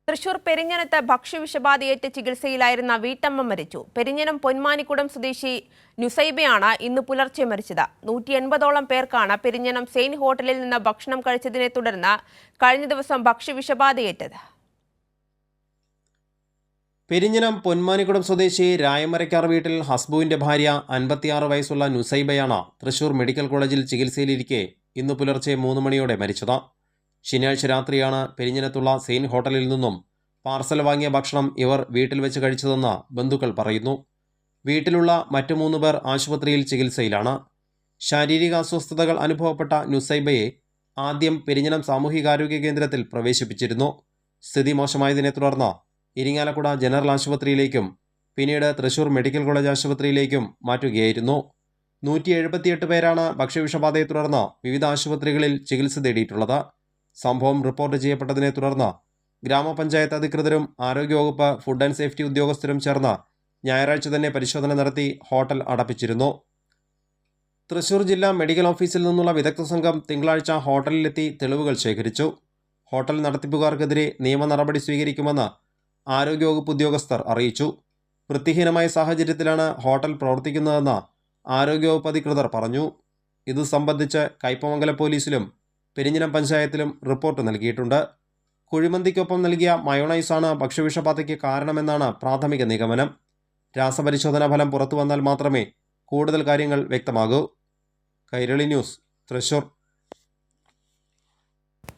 തൃശൂർ പെരിഞ്ഞനത്ത് ഭക്ഷ്യവിഷബാധയേറ്റ് ചികിത്സയിലായിരുന്ന വീട്ടമ്മ മരിച്ചു. പെരിഞ്ഞനം പൊന്മാനിക്കുടം സ്വദേശി നുസൈബയാണ് ഇന്ന് പുലർച്ചെ മരിച്ചത്. 180ഓളം പേർക്കാണ് പെരിഞ്ഞനം സെയിൻ ഹോട്ടലിൽ നിന്ന് ഭക്ഷണം കഴിച്ചതിനെ തുടർന്ന് കഴിഞ്ഞ ദിവസം ഭക്ഷ്യവിഷബാധയേറ്റത്. പെരിഞ്ഞനം പൊന്മാനിക്കുടം സ്വദേശി രായമരക്കാർ വീട്ടിൽ ഹസ്ബുവിന്റെ ഭാര്യ 56 വയസ്സുള്ള നുസൈബയാണ് തൃശൂർ മെഡിക്കൽ കോളേജിൽ ചികിത്സയിലിരിക്കെ ഇന്ന് പുലർച്ചെ 3 മണിയോടെ മരിച്ചത്. ശനിയാഴ്ച രാത്രിയാണ് പെരിഞ്ഞനത്തുള്ള സെയിൻ ഹോട്ടലിൽ നിന്നും പാർസൽ വാങ്ങിയ ഭക്ഷണം ഇവർ വീട്ടിൽ വെച്ച് കഴിച്ചതെന്ന് ബന്ധുക്കൾ പറയുന്നു. വീട്ടിലുള്ള മറ്റു 3 പേർ ആശുപത്രിയിൽ ചികിത്സയിലാണ്. ശാരീരിക അസ്വസ്ഥതകൾ അനുഭവപ്പെട്ട നുസൈബയെ ആദ്യം പെരിഞ്ഞനം സാമൂഹികാരോഗ്യ കേന്ദ്രത്തിൽ പ്രവേശിപ്പിച്ചിരുന്നു. സ്ഥിതി മോശമായതിനെ തുടർന്ന് ഇരിങ്ങാലക്കുട ജനറൽ ആശുപത്രിയിലേക്കും പിന്നീട് തൃശൂർ മെഡിക്കൽ കോളേജ് ആശുപത്രിയിലേക്കും മാറ്റുകയായിരുന്നു. 178 പേരാണ് ഭക്ഷ്യവിഷബാധയെ തുടർന്ന് വിവിധ ആശുപത്രികളിൽ ചികിത്സ തേടിയിട്ടുള്ളത്. സംഭവം റിപ്പോർട്ട് ചെയ്യപ്പെട്ടതിനെ തുടർന്ന് ഗ്രാമപഞ്ചായത്ത് അധികൃതരും ആരോഗ്യവകുപ്പ് ഫുഡ് ആൻഡ് സേഫ്റ്റി ഉദ്യോഗസ്ഥരും ചേർന്ന് ഞായറാഴ്ച തന്നെ പരിശോധന നടത്തി ഹോട്ടൽ അടപ്പിച്ചിരുന്നു. തൃശൂർ ജില്ലാ മെഡിക്കൽ ഓഫീസിൽ നിന്നുള്ള വിദഗ്ധ സംഘം തിങ്കളാഴ്ച ഹോട്ടലിലെത്തി തെളിവുകൾ ശേഖരിച്ചു. ഹോട്ടൽ നടത്തിപ്പുകാർക്കെതിരെ നിയമ നടപടി സ്വീകരിക്കുമെന്ന് ആരോഗ്യവകുപ്പ് ഉദ്യോഗസ്ഥർ അറിയിച്ചു. വൃത്തിഹീനമായ സാഹചര്യത്തിലാണ് ഹോട്ടൽ പ്രവർത്തിക്കുന്നതെന്ന് ആരോഗ്യവകുപ്പ് അധികൃതർ പറഞ്ഞു. ഇത് സംബന്ധിച്ച് കയ്പമംഗലം പോലീസിലും പെരിഞ്ഞനം പഞ്ചായത്തിലും റിപ്പോർട്ട് നൽകിയിട്ടുണ്ട്. കുഴിമന്തിക്കൊപ്പം നൽകിയ മയോണൈസാണ് ഭക്ഷ്യവിഷബാധയ്ക്ക് കാരണമെന്നാണ് പ്രാഥമിക നിഗമനം. രാസപരിശോധനാ ഫലം പുറത്തുവന്നാൽ മാത്രമേ കൂടുതൽ കാര്യങ്ങൾ വ്യക്തമാകൂ. കൈരളി ന്യൂസ്, തൃശൂർ.